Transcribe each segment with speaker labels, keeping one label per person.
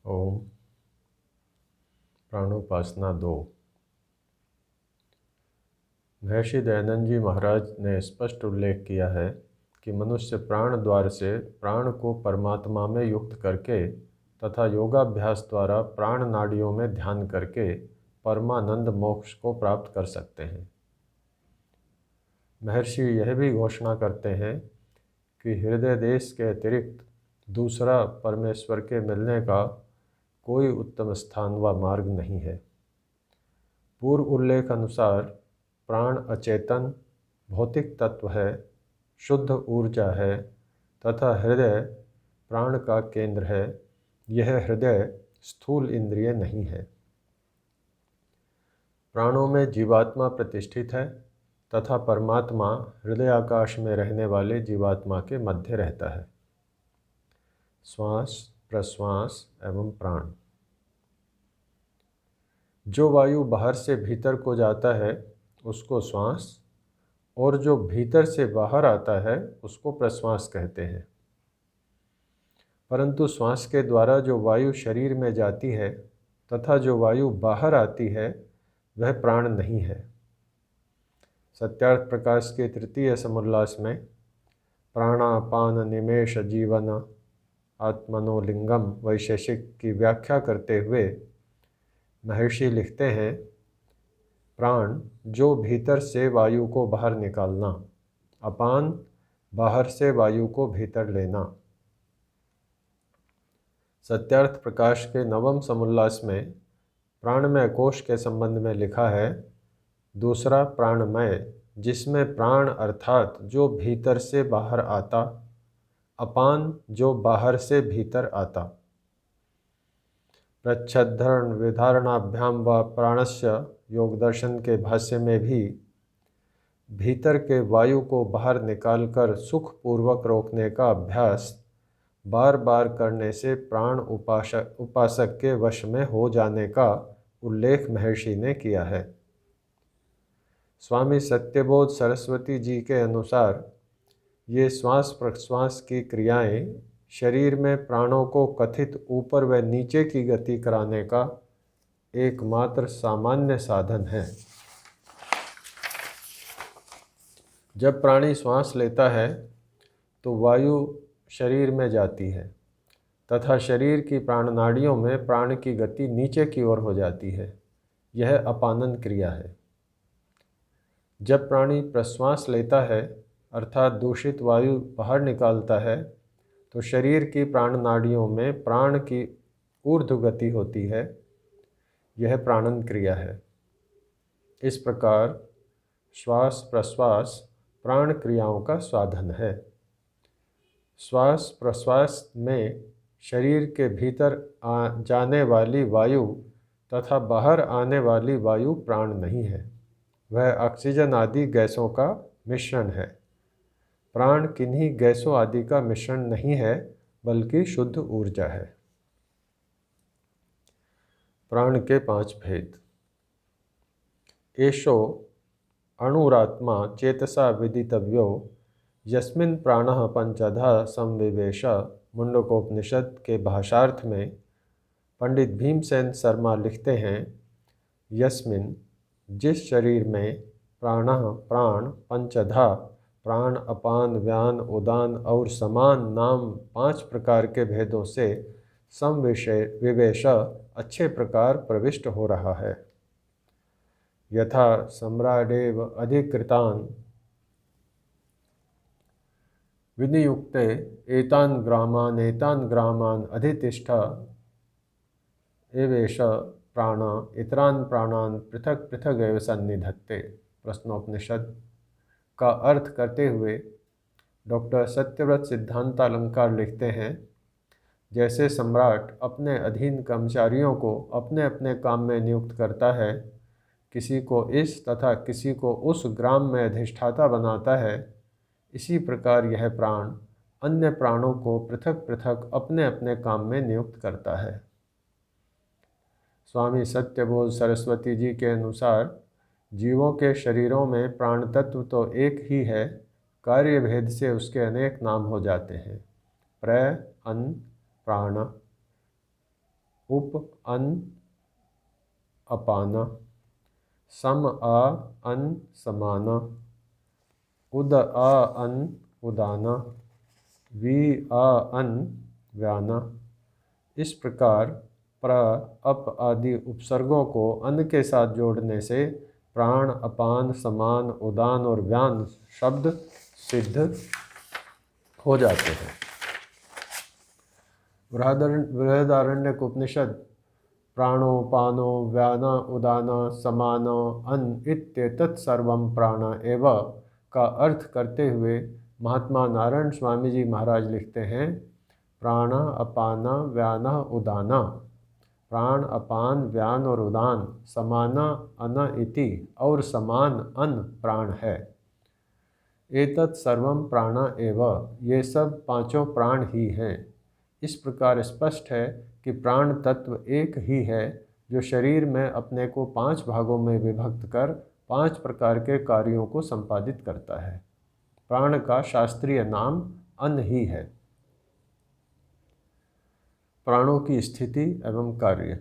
Speaker 1: ओम। प्राणोपासना 2। महर्षि दयानंद जी महाराज ने स्पष्ट उल्लेख किया है कि मनुष्य प्राण द्वार से प्राण को परमात्मा में युक्त करके तथा योगाभ्यास द्वारा प्राण नाड़ियों में ध्यान करके परमानंद मोक्ष को प्राप्त कर सकते हैं। महर्षि यह भी घोषणा करते हैं कि हृदय देश के अतिरिक्त दूसरा परमेश्वर के मिलने का कोई उत्तम स्थान व मार्ग नहीं है। पूर्व उल्लेख अनुसार प्राण अचेतन भौतिक तत्व है, शुद्ध ऊर्जा है तथा हृदय प्राण का केंद्र है। यह हृदय स्थूल इंद्रिय नहीं है। प्राणों में जीवात्मा प्रतिष्ठित है तथा परमात्मा हृदय आकाश में रहने वाले जीवात्मा के मध्य रहता है। श्वास, प्रश्वास एवं प्राण। जो वायु बाहर से भीतर को जाता है उसको श्वास और जो भीतर से बाहर आता है उसको प्रश्वास कहते हैं। परंतु श्वास के द्वारा जो वायु शरीर में जाती है तथा जो वायु बाहर आती है वह प्राण नहीं है। सत्यार्थ प्रकाश के तृतीय समुल्लास में प्राणापान निमेष जीवन आत्मनोलिंगम वैशेषिक की व्याख्या करते हुए महर्षि लिखते हैं, प्राण जो भीतर से वायु को बाहर निकालना, अपान बाहर से वायु को भीतर लेना। सत्यार्थ प्रकाश के नवम समुल्लास में प्राणमय कोश के संबंध में लिखा है, दूसरा प्राणमय जिसमें प्राण अर्थात जो भीतर से बाहर आता, अपान जो बाहर से भीतर आता। प्रच्छद्धरण विधारणाभ्याम व प्राणस्य योग दर्शन के भाष्य में भी भीतर के वायु को बाहर निकालकर सुखपूर्वक रोकने का अभ्यास बार बार करने से प्राण उपासक के वश में हो जाने का उल्लेख महर्षि ने किया है। स्वामी सत्यबोध सरस्वती जी के अनुसार ये श्वास प्रश्वास की क्रियाएं शरीर में प्राणों को कथित ऊपर व नीचे की गति कराने का एकमात्र सामान्य साधन है। जब प्राणी श्वास लेता है तो वायु शरीर में जाती है तथा शरीर की प्राण नाड़ियों में प्राण की गति नीचे की ओर हो जाती है। यह अपानन क्रिया है। जब प्राणी प्रश्वास लेता है अर्थात दूषित वायु बाहर निकालता है तो शरीर की प्राण नाड़ियों में प्राण की ऊर्ध्व गति होती है। यह प्राणन क्रिया है। इस प्रकार श्वास प्रश्वास प्राण क्रियाओं का साधन है। श्वास प्रश्वास में शरीर के भीतर जाने वाली वायु तथा बाहर आने वाली वायु प्राण नहीं है, वह ऑक्सीजन आदि गैसों का मिश्रण है। प्राण किन्हीं गैसों आदि का मिश्रण नहीं है बल्कि शुद्ध ऊर्जा है। प्राण के 5 भेद। एषो अणुरात्मा चेतसा विदितव्यो यस्मिन् प्राणः पंचधा संविवेश। मुंडकोपनिषद के भाषार्थ में पंडित भीमसेन शर्मा लिखते हैं, यस्मिन् जिस शरीर में प्राणः प्राण पंचधा प्राण अपान व्यान उदान और समान नाम 5 प्रकार के भेदों से विवेश अच्छे प्रकार प्रविष्ट हो रहा है। यथा सम्राडेव अधिकृतान विनियुक्ते एतान ग्रामान अधितिष्ठ एवेश प्राण इतरान प्राणान पृथक पृथक एव सन्निधत्ते। प्रश्नोपनिषद का अर्थ करते हुए डॉक्टर सत्यव्रत सिद्धांतालंकार लिखते हैं, जैसे सम्राट अपने अधीन कर्मचारियों को अपने अपने काम में नियुक्त करता है, किसी को इस तथा किसी को उस ग्राम में अधिष्ठाता बनाता है, इसी प्रकार यह प्राण अन्य प्राणों को पृथक पृथक अपने अपने काम में नियुक्त करता है। स्वामी सत्यबोध सरस्वती जी के अनुसार जीवों के शरीरों में प्राण तत्व तो एक ही है, कार्य भेद से उसके अनेक नाम हो जाते हैं। प्र अन्न प्राण उप अन अपाना, सम आ अन समाना, उद आ अन उदाना, वी आ अन व्याना। इस प्रकार प्र, अप आदि उपसर्गों को अन के साथ जोड़ने से प्राण, अपान, समान, उदान और व्यान शब्द सिद्ध हो जाते हैं। बृहदारण्यक उपनिषद प्राणो पानो व्यान उदान समान अन इत्येतत् सर्वं प्राण एव का अर्थ करते हुए महात्मा नारायण स्वामी जी महाराज लिखते हैं, प्राण अपान व्यान उदान, प्राण अपान व्यान और उदान समान अन इति और समान अन प्राण है। एतत् सर्वम प्राण एव, ये सब पांचों प्राण ही हैं। इस प्रकार स्पष्ट है कि प्राण तत्व एक ही है जो शरीर में अपने को 5 भागों में विभक्त कर 5 प्रकार के कार्यों को संपादित करता है। प्राण का शास्त्रीय नाम अन्न ही है। प्राणों की स्थिति एवं कार्य।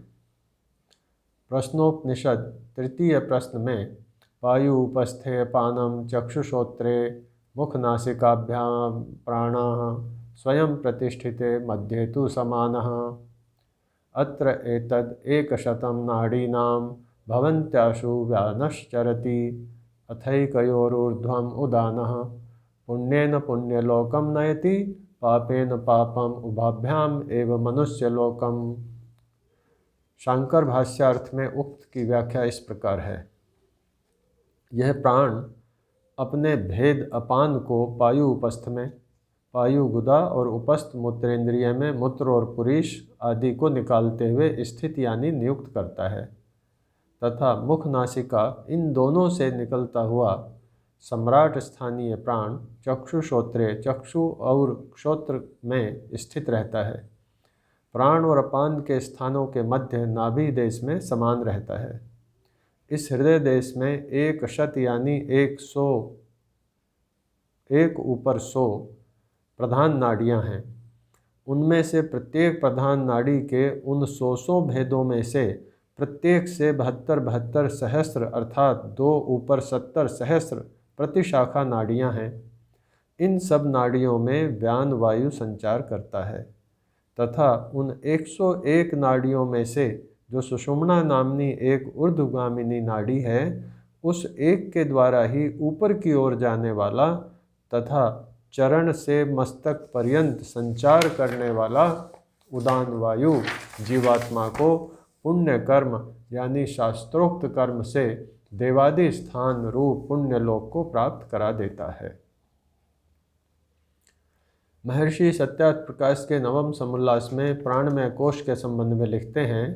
Speaker 1: प्रश्नोपनिषद तृतीय प्रश्न में वायु उपस्थे पानम चक्षुश्रोत्रे मुखनासिकाभ्यां प्राणाः स्वयं प्रतिष्ठिते मध्ये तु समानः। अत्र एतद् एकशतं नाडीनां भवन्त्याशु व्यानश्चरति अथैकयोरूर्ध्वम् उदानः पुण्येन पुण्यलोकं नयति पापेन पापम उभाभ्याम एव मनुष्यलोकम। शंकर भाष्यार्थ में उक्त की व्याख्या इस प्रकार है। यह प्राण अपने भेद अपान को पायु उपस्थ में, पायु गुदा और उपस्थ मूत्रेंद्रिय में मूत्र और पुरीष आदि को निकालते हुए स्थित यानी नियुक्त करता है, तथा मुख नासिका इन दोनों से निकलता हुआ सम्राट स्थानीय प्राण चक्षु श्रोत्रे चक्षु और श्रोत्र में स्थित रहता है। प्राण और अपान के स्थानों के मध्य नाभि देश में समान रहता है। इस हृदय देश में 100 यानी 100 एक ऊपर 100 प्रधान नाड़ियां हैं। उनमें से प्रत्येक प्रधान नाड़ी के उन 100 भेदों में से प्रत्येक से 72 सहस्त्र अर्थात 2 ऊपर 70 सहस्त्र प्रतिशाखा नाड़ियां हैं। इन सब नाड़ियों में व्यान वायु संचार करता है तथा उन 101 नाड़ियों में से जो सुषुम्ना नामनी एक ऊर्ध्वगामिनी नाड़ी है, उस एक के द्वारा ही ऊपर की ओर जाने वाला तथा चरण से मस्तक पर्यंत संचार करने वाला उदान वायु जीवात्मा को पुण्य कर्म यानी शास्त्रोक्त कर्म से देवादि स्थान रूप पुण्यलोक को प्राप्त करा देता है। महर्षि सत्यार्थ प्रकाश के नवम समुल्लास में प्राणमय कोश के संबंध में लिखते हैं,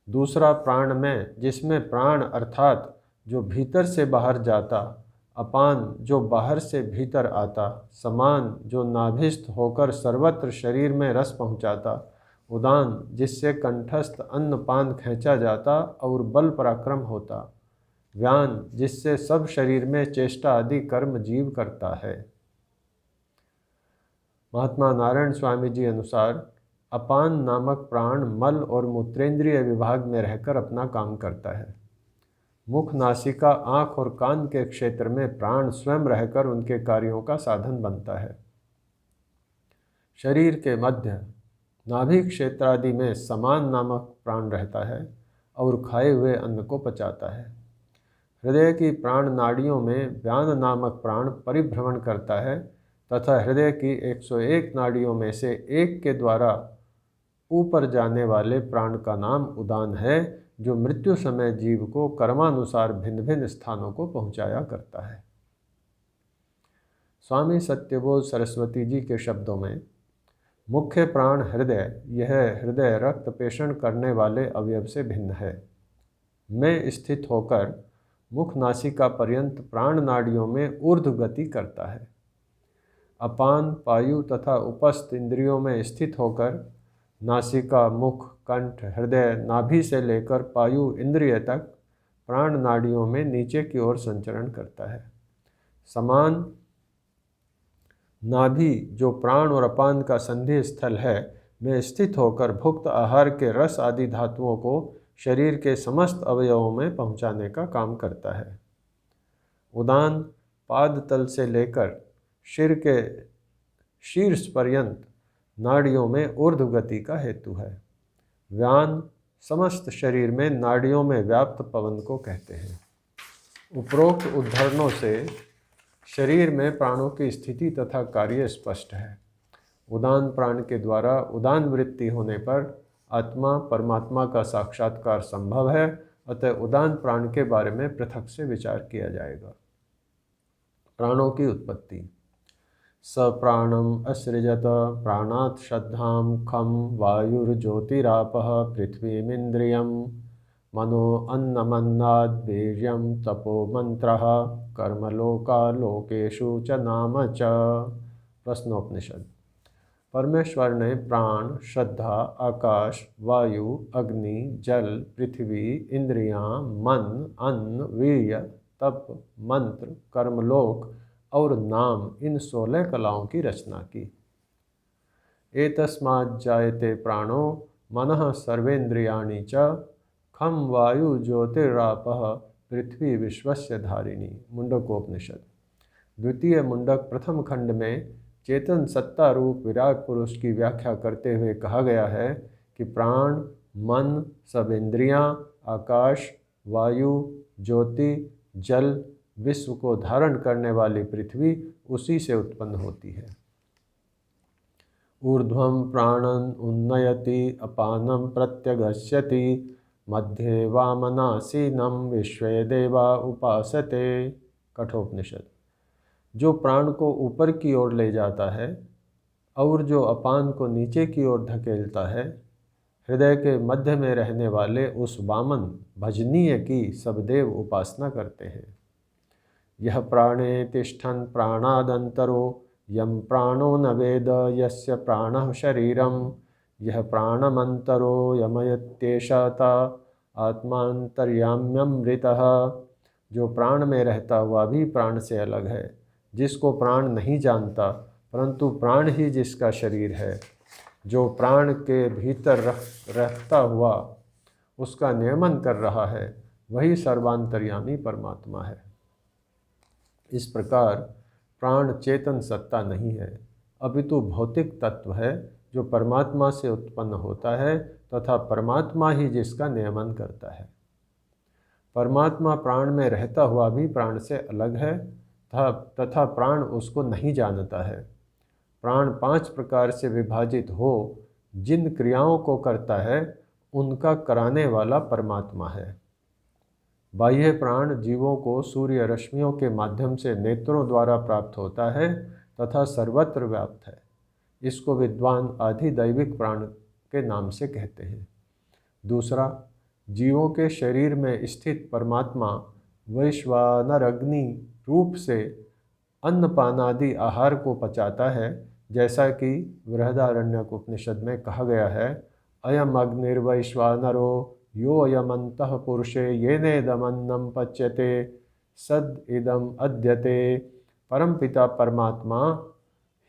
Speaker 1: दूसरा प्राण में जिसमें प्राण अर्थात जो भीतर से बाहर जाता, अपान जो बाहर से भीतर आता, समान जो नाभिस्थ होकर सर्वत्र शरीर में रस पहुँचाता, उदान जिससे कंठस्थ अन्न पान खींचा जाता और बल पराक्रम होता, व्यान जिससे सब शरीर में चेष्टा आदि कर्म जीव करता है। महात्मा नारायण स्वामी जी अनुसार अपान नामक प्राण मल और मूत्रेंद्रिय विभाग में रहकर अपना काम करता है। मुख, नासिका, आँख और कान के क्षेत्र में प्राण स्वयं रहकर उनके कार्यों का साधन बनता है। शरीर के मध्य नाभि क्षेत्र आदि में समान नामक प्राण रहता है और खाए हुए अन्न को पचाता है। हृदय की प्राण नाड़ियों में व्यान नामक प्राण परिभ्रमण करता है तथा हृदय की 101 नाड़ियों में से एक के द्वारा ऊपर जाने वाले प्राण का नाम उदान है, जो मृत्यु समय जीव को कर्मानुसार भिन्न भिन्न स्थानों को पहुंचाया करता है। स्वामी सत्यबोध सरस्वती जी के शब्दों में मुख्य प्राण हृदय, यह हृदय रक्त पेषण करने वाले अवयव से भिन्न है, में स्थित होकर मुख नासिका पर्यंत प्राण नाड़ियों में ऊर्ध्व गति करता है। अपान, पायु तथा उपस्थ इंद्रियों में स्थित होकर नासिका, मुख, कंठ, हृदय, नाभि से लेकर पायु इंद्रिय तक प्राण नाड़ियों में नीचे की ओर संचरण करता है। समान नाभि जो प्राण और अपान का संधि स्थल है, में स्थित होकर भुक्त आहार के रस आदि धातुओं को शरीर के समस्त अवयवों में पहुंचाने का काम करता है। उदान पाद तल से लेकर सिर के शीर्ष पर्यंत नाड़ियों में ऊर्ध्व गति का हेतु है। व्यान समस्त शरीर में नाड़ियों में व्याप्त पवन को कहते हैं। उपरोक्त उद्धरणों से शरीर में प्राणों की स्थिति तथा कार्य स्पष्ट है। उदान प्राण के द्वारा उदान वृत्ति होने पर आत्मा परमात्मा का साक्षात्कार संभव है, अतः उदान प्राण के बारे में पृथक से विचार किया जाएगा। प्राणों की उत्पत्ति। स प्राणम असृजत प्राणात् श्रद्धां खम वायुर्ज्योतिरापः पृथ्वीमिन्द्रियं मनो अन्नमन्नाद् वीर्यं तपो मंत्रः कर्मलोकालोकेषु च नाम च। प्रश्नोपनिषद। परमेश्वर ने प्राण, श्रद्धा, आकाश, वायु, अग्नि, जल, पृथ्वी, इंद्रियां, मन, अन्न, वीर्य, तप, मंत्र, कर्मलोक और नाम इन 16 कलाओं की रचना की। एतस्मात् जायते प्राणो मनः सर्वेन्द्रियाणि च खम वायु ज्योतिरापः पृथ्वी विश्वस्य धारिणी। मुंडकोपनिषद। द्वितीय मुंडक प्रथम खंड में चेतन सत्ता रूप विराट पुरुष की व्याख्या करते हुए कहा गया है कि प्राण, मन, सब इंद्रियां, आकाश, वायु, ज्योति, जल, विश्व को धारण करने वाली पृथ्वी उसी से उत्पन्न होती है। ऊर्ध्वं प्राणन उन्नयति अपानम प्रत्यगस्यति मध्ये वामनासीनम विश्वे देवा उपासते। कठोपनिषद। जो प्राण को ऊपर की ओर ले जाता है और जो अपान को नीचे की ओर धकेलता है, हृदय के मध्य में रहने वाले उस वामन भजनीय की सब देव उपासना करते हैं। यह प्राणे तिष्ठन् प्राणादंतरो यम प्राणो न वेद यस्य प्राणः शरीरम यह प्राणमंतरो यमयत्येषता आत्मांतर्याम्यमृतः। जो प्राण में रहता हुआ भी प्राण से अलग है, जिसको प्राण नहीं जानता परंतु प्राण ही जिसका शरीर है, जो प्राण के भीतर रहता हुआ उसका नियमन कर रहा है, वही सर्वांतर्यामी परमात्मा है। इस प्रकार प्राण चेतन सत्ता नहीं है, अपितु भौतिक तत्व है जो परमात्मा से उत्पन्न होता है तथा परमात्मा ही जिसका नियमन करता है। परमात्मा प्राण में रहता हुआ भी प्राण से अलग है तथा प्राण उसको नहीं जानता है। प्राण 5 प्रकार से विभाजित हो जिन क्रियाओं को करता है उनका कराने वाला परमात्मा है। बाह्य प्राण जीवों को सूर्य रश्मियों के माध्यम से नेत्रों द्वारा प्राप्त होता है तथा सर्वत्र व्याप्त है। इसको विद्वान आधिदैविक प्राण के नाम से कहते हैं। दूसरा, जीवों के शरीर में स्थित परमात्मा वैश्वानरग्नि रूप से अन्नपानादि आहार को पचाता है, जैसा कि बृहदारण्यक उपनिषद में कहा गया है, अयम अग्निर्वैश्वानरो यो अयमन्तः पुरुषे येनेदमन्नं पच्यते सद इदम अद्यते। परमपिता परमात्मा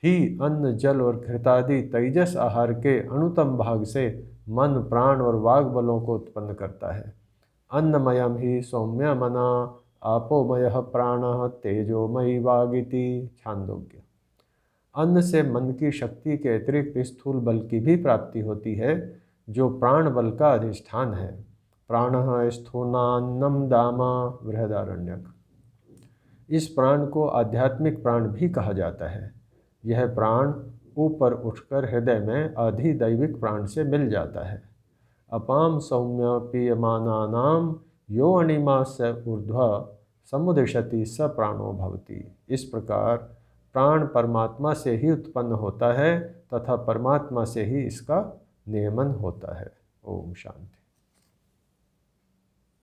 Speaker 1: ही अन्न, जल और घृतादि तेजस आहार के अनुतम भाग से मन, प्राण और वाग बलों को उत्पन्न करता है। अन्नमयम ही सौम्य मना आपोमयः प्राणः तेजोमयी वागिति। छांदोग्य। अन्न से मन की शक्ति के अतिरिक्त स्थूल बल की भी प्राप्ति होती है, जो प्राण बल का अधिष्ठान है। प्राणः स्थूनान्नम दामा। बृहदारण्यक। इस प्राण को आध्यात्मिक प्राण भी कहा जाता है। यह प्राण ऊपर उठकर हृदय में आधिदैविक प्राण से मिल जाता है। अपाम सौम्य पीयमानानाम यो अणिमा स ऊर्ध्व समुदिशति स प्राणो भवति। इस प्रकार प्राण परमात्मा से ही उत्पन्न होता है तथा परमात्मा से ही इसका नियमन होता है। ओम शांति।